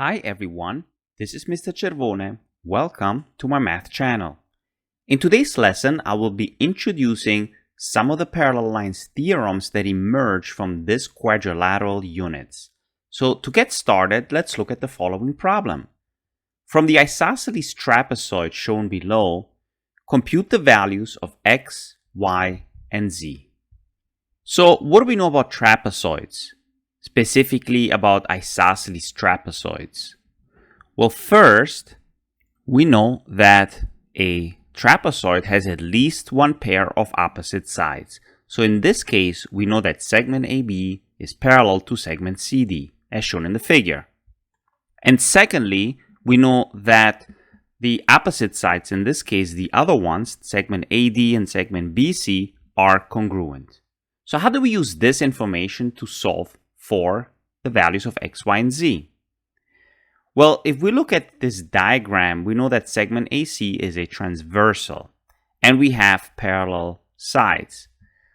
Hi everyone, this is Mr. Cervone. Welcome to my math channel. In today's lesson, I will be introducing some of the parallel lines theorems that emerge from these quadrilateral units. So to get started, let's look at the following problem. From the isosceles trapezoid shown below, compute the values of x, y, and z. So what do we know about trapezoids? Specifically about isosceles trapezoids? Well, first, we know that a trapezoid has at least one pair of opposite sides. So in this case, we know that segment AB is parallel to segment CD, as shown in the figure. And secondly, we know that the opposite sides, in this case, the other ones, segment AD and segment BC, are congruent. So how do we use this information to solve for the values of x, y, and z? Well, if we look at this diagram, we know that segment AC is a transversal, and we have parallel sides.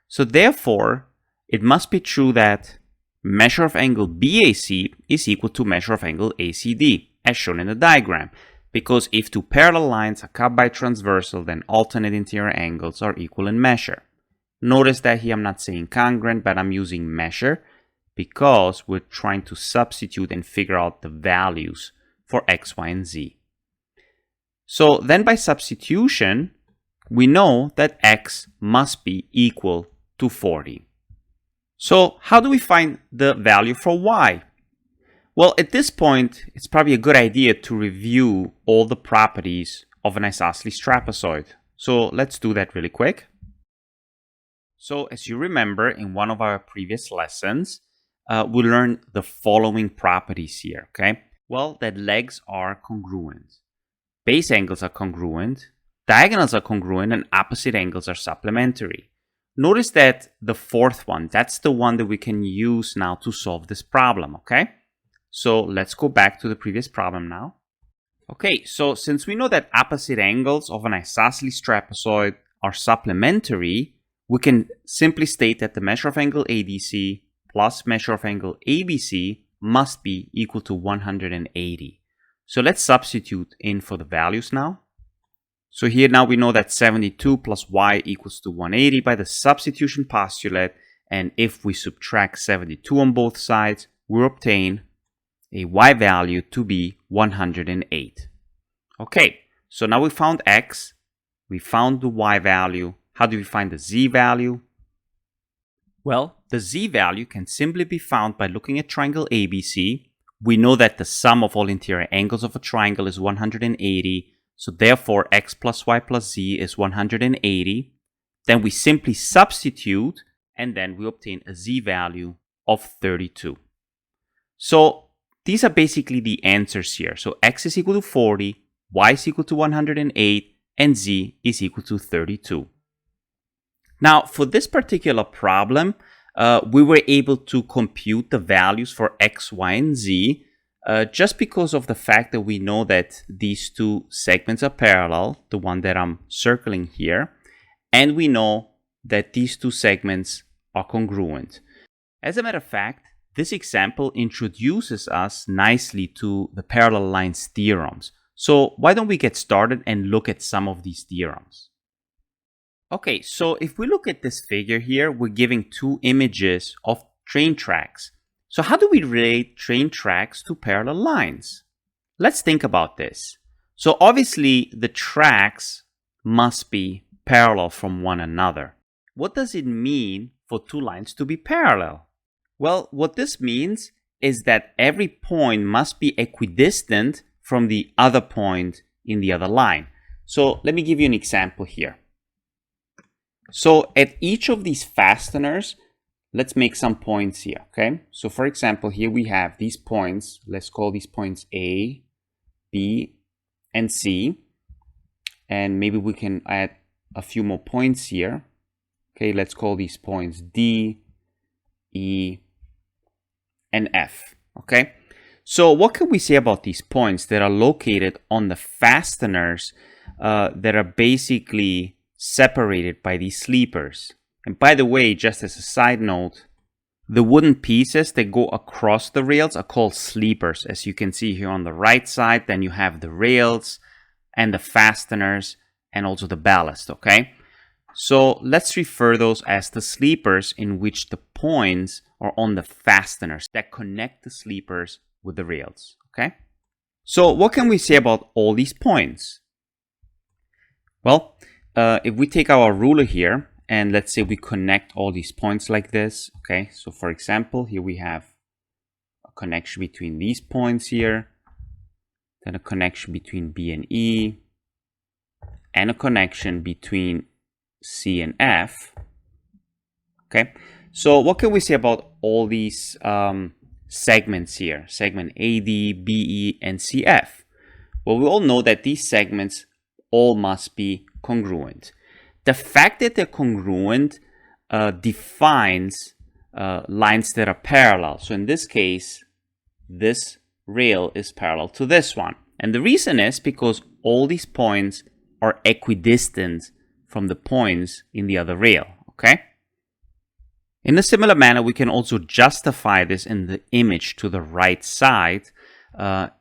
So therefore, it must be true that measure of angle BAC is equal to measure of angle ACD, as shown in the diagram. Because if two parallel lines are cut by transversal, then alternate interior angles are equal in measure. Notice that here I'm not saying congruent, but I'm using measure because we're trying to substitute and figure out the values for x, y, and z. So then by substitution, we know that x must be equal to 40. So how do we find the value for y? Well, at this point, it's probably a good idea to review all the properties of an isosceles trapezoid. So let's do that really quick. So as you remember, in one of our previous lessons, we learned the following properties here, okay? Well, that legs are congruent, base angles are congruent, diagonals are congruent, and opposite angles are supplementary. Notice that the fourth one, that's the one that we can use now to solve this problem, okay? So let's go back to the previous problem now. Okay, so since we know that opposite angles of an isosceles trapezoid are supplementary, we can simply state that the measure of angle ADC plus measure of angle ABC must be equal to 180. So let's substitute in for the values now. So here now we know that 72 plus y equals to 180 by the substitution postulate. And if we subtract 72 on both sides, we obtain a y value to be 108. Okay, so now we found x, we found the y value. How do we find the z value? Well, the z value can simply be found by looking at triangle ABC. We know that the sum of all interior angles of a triangle is 180, so therefore x plus y plus z is 180. Then we simply substitute, and then we obtain a z value of 32. So these are basically the answers here. So x is equal to 40, y is equal to 108, and z is equal to 32. Now, for this particular problem, we were able to compute the values for x, y, and z just because of the fact that we know that these two segments are parallel, the one that I'm circling here, and we know that these two segments are congruent. As a matter of fact, this example introduces us nicely to the parallel lines theorems. So why don't we get started and look at some of these theorems? Okay, so if we look at this figure here, we're giving two images of train tracks. So how do we relate train tracks to parallel lines? Let's think about this. So obviously the tracks must be parallel from one another. What does it mean for two lines to be parallel? Well, what this means is that every point must be equidistant from the other point in the other line. So let me give you an example here. So at each of these fasteners, let's make some points here, okay? So for example, here we have these points. Let's call these points A, B, and C. And maybe we can add a few more points here. Okay, let's call these points D, E, and F, okay? So what can we say about these points that are located on the fasteners that are basically separated by these sleepers? And by the way, just as a side note, The wooden pieces that go across the rails are called sleepers, as you can see here on the right side. Then you have the rails and the fasteners and also the ballast, okay? So let's refer those as the sleepers, in which the points are on the fasteners that connect the sleepers with the rails, okay? So what can we say about all these points? Well, if we take our ruler here and let's say we connect all these points like this, okay? So for example, here we have a connection between these points here, then a connection between B and E, and a connection between C and F, okay? So what can we say about all these segments here? Segment AD, BE, and CF. Well, we all know that these segments all must be congruent. The fact that they're congruent defines lines that are parallel. So in this case, this rail is parallel to this one. And the reason is because all these points are equidistant from the points in the other rail, okay? In a similar manner, we can also justify this in the image to the right side,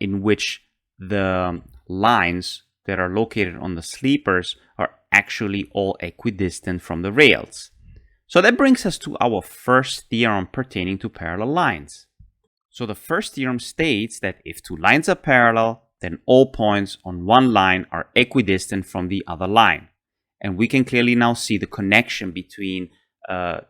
in which the lines that are located on the sleepers are actually all equidistant from the rails. So that brings us to our first theorem pertaining to parallel lines. So the first theorem states that if two lines are parallel, then all points on one line are equidistant from the other line. And we can clearly now see the connection between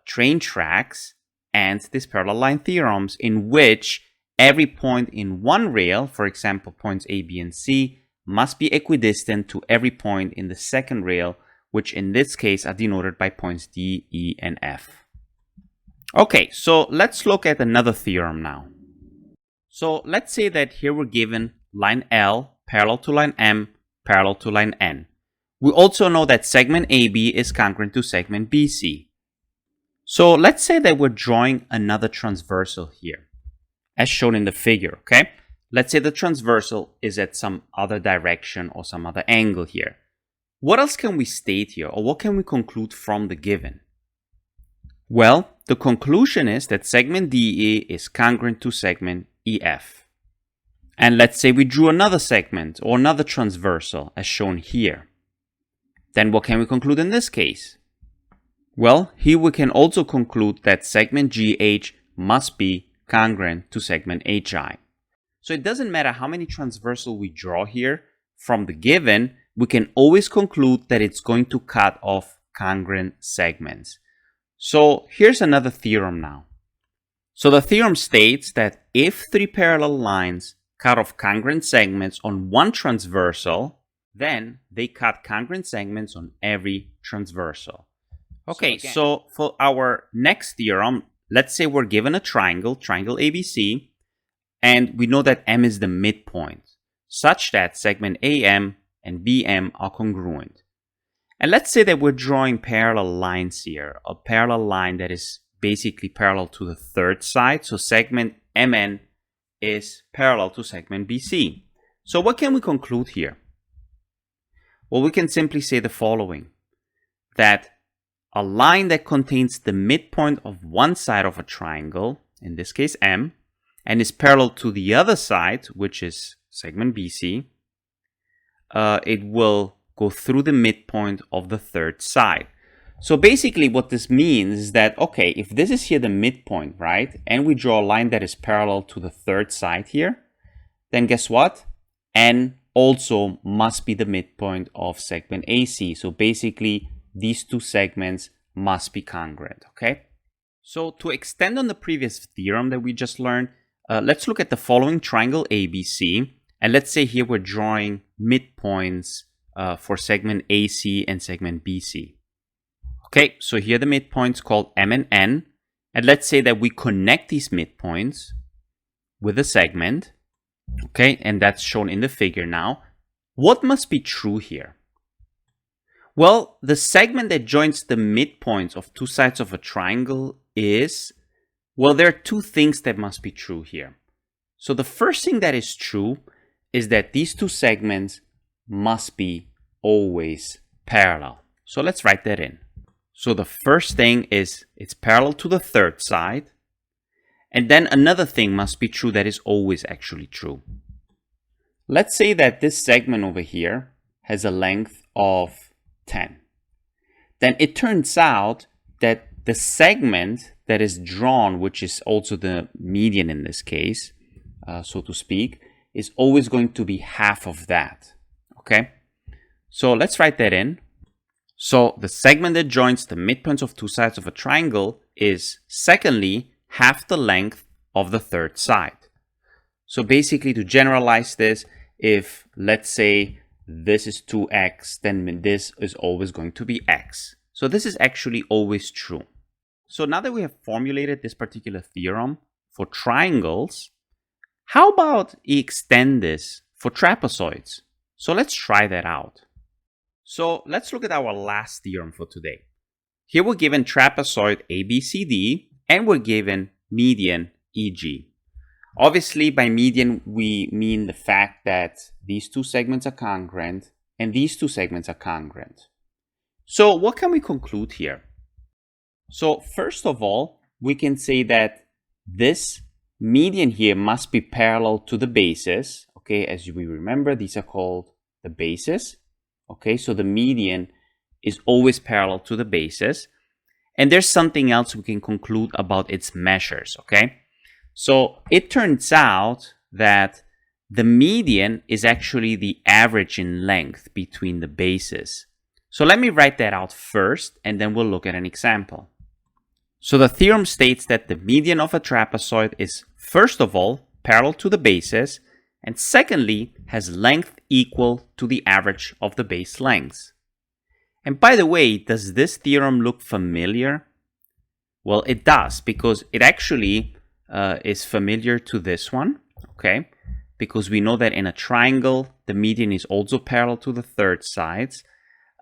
train tracks and these parallel line theorems, in which every point in one rail, for example, points A, B, and C, must be equidistant to every point in the second rail, which in this case are denoted by points D, E, and F. Okay, so let's look at another theorem now. So let's say that here we're given line L parallel to line M parallel to line N. We also know that segment AB is congruent to segment BC. So let's say that we're drawing another transversal here, as shown in the figure, okay? Let's say the transversal is at some other direction or some other angle here. What else can we state here, or what can we conclude from the given? Well, the conclusion is that segment DE is congruent to segment EF. And let's say we drew another segment or another transversal, as shown here. Then what can we conclude in this case? Well, here we can also conclude that segment GH must be congruent to segment HI. So it doesn't matter how many transversal we draw here, from the given, we can always conclude that it's going to cut off congruent segments. So here's another theorem now. So the theorem states that if three parallel lines cut off congruent segments on one transversal, then they cut congruent segments on every transversal. Okay, so for our next theorem, let's say we're given a triangle ABC, and we know that M is the midpoint, such that segment AM and BM are congruent. And let's say that we're drawing parallel lines here, a parallel line that is basically parallel to the third side. So segment MN is parallel to segment BC. So what can we conclude here? Well, we can simply say the following, that a line that contains the midpoint of one side of a triangle, in this case M, and is parallel to the other side, which is segment BC, it will go through the midpoint of the third side. So basically what this means is that, okay, if this is here the midpoint, right, and we draw a line that is parallel to the third side here, then guess what? N also must be the midpoint of segment AC. So basically, these two segments must be congruent, okay? So to extend on the previous theorem that we just learned, let's look at the following triangle ABC. And let's say here we're drawing midpoints for segment AC and segment BC. Okay, so here the midpoints called M and N. And let's say that we connect these midpoints with a segment. Okay, and that's shown in the figure now. What must be true here? Well, the segment that joins the midpoints of two sides of a triangle is, well, there are two things that must be true here. So the first thing that is true is that these two segments must be always parallel. So let's write that in. So the first thing is it's parallel to the third side. And then another thing must be true that is always actually true. Let's say that this segment over here has a length of 10. Then it turns out that the segment that is drawn, which is also the median in this case, so to speak, is always going to be half of that, okay? So let's write that in. So the segment that joins the midpoints of two sides of a triangle is, secondly, half the length of the third side. So basically, to generalize this, if let's say this is 2x, then this is always going to be x. So this is actually always true. So now that we have formulated this particular theorem for triangles, how about we extend this for trapezoids? So let's try that out. So let's look at our last theorem for today. Here we're given trapezoid ABCD and we're given median EG. Obviously, by median, we mean the fact that these two segments are congruent and these two segments are congruent. So what can we conclude here? So first of all, we can say that this median here must be parallel to the bases. Okay, as we remember, these are called the bases. Okay, so the median is always parallel to the bases. And there's something else we can conclude about its measures, okay? So it turns out that the median is actually the average in length between the bases. So let me write that out first, and then we'll look at an example. So the theorem states that the median of a trapezoid is, first of all, parallel to the bases, and secondly, has length equal to the average of the base lengths. And by the way, does this theorem look familiar? Well, it does, because it actually is familiar to this one, okay? Because we know that in a triangle, the median is also parallel to the third sides.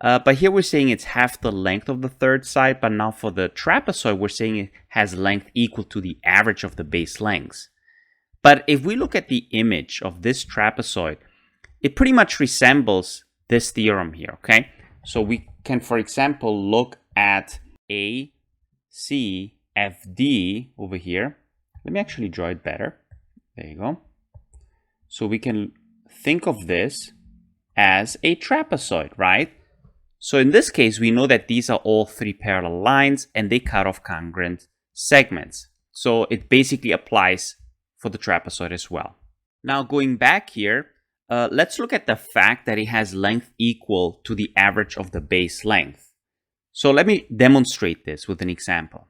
But here we're saying it's half the length of the third side, but now for the trapezoid, we're saying it has length equal to the average of the base lengths. But if we look at the image of this trapezoid, it pretty much resembles this theorem here, okay? So we can, for example, look at ACFD over here. Let me actually draw it better. There you go. So we can think of this as a trapezoid, right? So in this case, we know that these are all three parallel lines and they cut off congruent segments. So it basically applies for the trapezoid as well. Now going back here, let's look at the fact that it has length equal to the average of the base length. So let me demonstrate this with an example.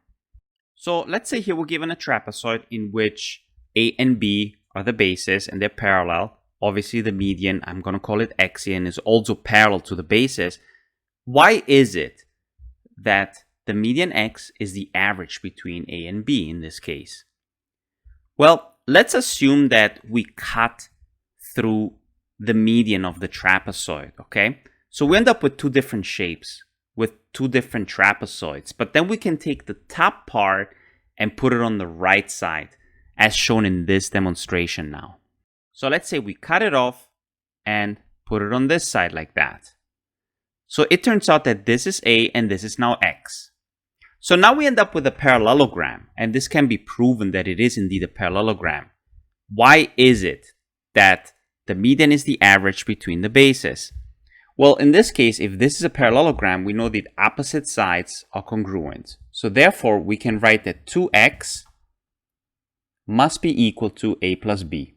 So let's say here we're given a trapezoid in which A and B are the bases and they're parallel. Obviously the median, I'm going to call it X here, and is also parallel to the bases. Why is it that the median X is the average between A and B in this case? Well, let's assume that we cut through the median of the trapezoid, okay? So we end up with two different shapes, with two different trapezoids, but then we can take the top part and put it on the right side, as shown in this demonstration now. So let's say we cut it off and put it on this side like that. So it turns out that this is A and this is now X. So now we end up with a parallelogram, and this can be proven that it is indeed a parallelogram. Why is it that the median is the average between the bases? Well, in this case, if this is a parallelogram, we know that opposite sides are congruent. So therefore, we can write that 2x must be equal to a plus b.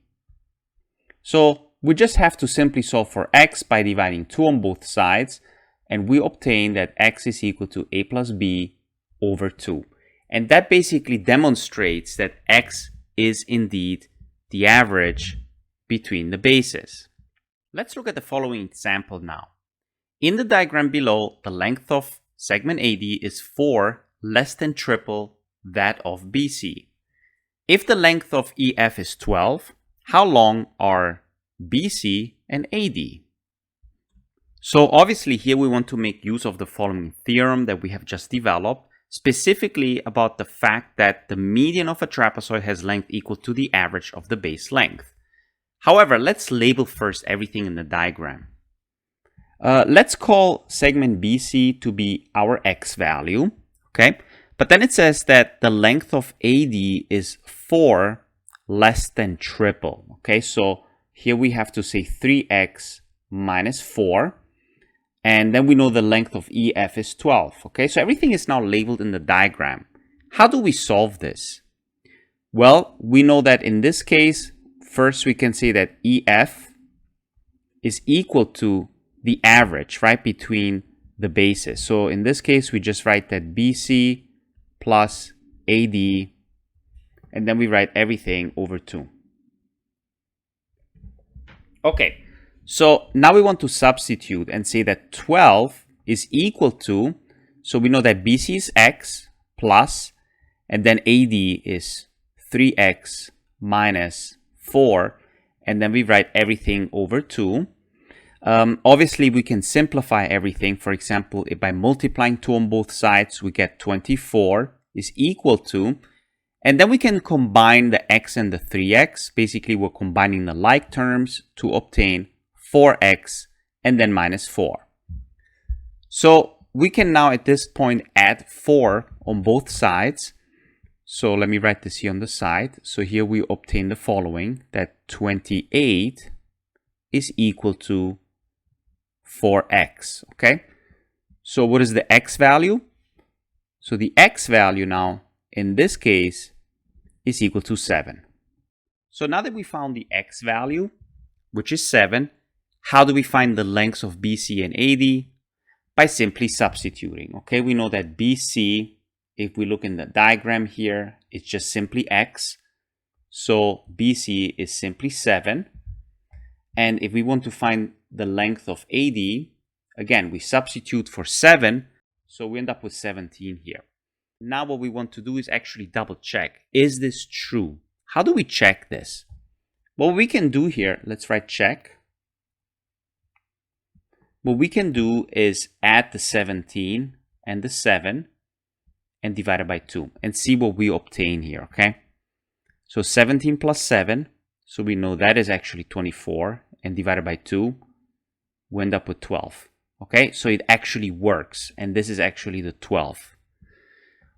So we just have to simply solve for x by dividing 2 on both sides, and we obtain that x is equal to a plus b over 2. And that basically demonstrates that x is indeed the average between the bases. Let's look at the following example now. In the diagram below, the length of segment AD is 4 less than triple that of BC. If the length of EF is 12, how long are BC and AD? So obviously here we want to make use of the following theorem that we have just developed, specifically about the fact that the median of a trapezoid has length equal to the average of the base length. However, let's label first everything in the diagram. Let's call segment BC to be our x value, okay? But then it says that the length of AD is 4 less than triple. Okay, so here we have to say 3x minus 4. And then we know the length of EF is 12. Okay, so everything is now labeled in the diagram. How do we solve this? Well, we know that in this case, first we can say that EF is equal to the average, right, between the bases. So in this case, we just write that BC plus AD, and then we write everything over 2. Okay, so now we want to substitute and say that 12 is equal to, so we know that BC is x plus, and then AD is 3x minus 4, and then we write everything over 2. Obviously, we can simplify everything. For example, if by multiplying 2 on both sides, we get 24 is equal to, and then we can combine the x and the 3x. Basically, we're combining the like terms to obtain 4x and then minus 4. So we can now at this point add 4 on both sides. So let me write this here on the side. So here we obtain the following, that 28 is equal to 4x, okay? So what is the x value? So the x value now, in this case, is equal to 7. So now that we found the x value, which is 7, how do we find the lengths of BC and AD? By simply substituting, okay? We know that BC, if we look in the diagram here, it's just simply x. So BC is simply 7. And if we want to find the length of AD, again, we substitute for 7, so we end up with 17 here. Now what we want to do is actually double check. Is this true? How do we check this? What we can do here, let's write check. What we can do is add the 17 and the 7 and divide it by 2 and see what we obtain here, okay? So 17 plus 7, so we know that is actually 24, and divided by 2, we end up with 12. Okay, so it actually works, and this is actually the 12.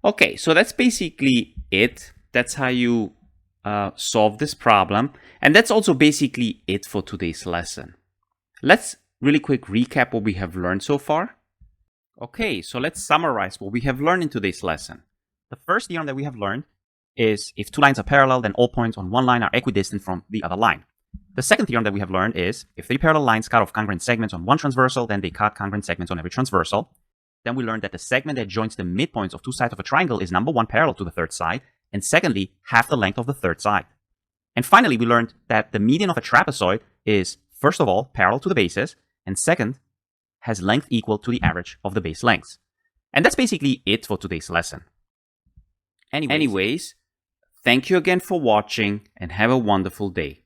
Okay, so that's basically it. That's how you solve this problem, and that's also basically it for today's lesson. Let's really quick recap what we have learned so far. Okay, so let's summarize what we have learned in today's lesson. The first theorem that we have learned is if two lines are parallel, then all points on one line are equidistant from the other line. The second theorem that we have learned is if three parallel lines cut off congruent segments on one transversal, then they cut congruent segments on every transversal. Then we learned that the segment that joins the midpoints of two sides of a triangle is number one, parallel to the third side, and secondly, half the length of the third side. And finally, we learned that the median of a trapezoid is, first of all, parallel to the bases, and second, has length equal to the average of the base lengths. And that's basically it for today's lesson. Anyways, thank you again for watching, and have a wonderful day.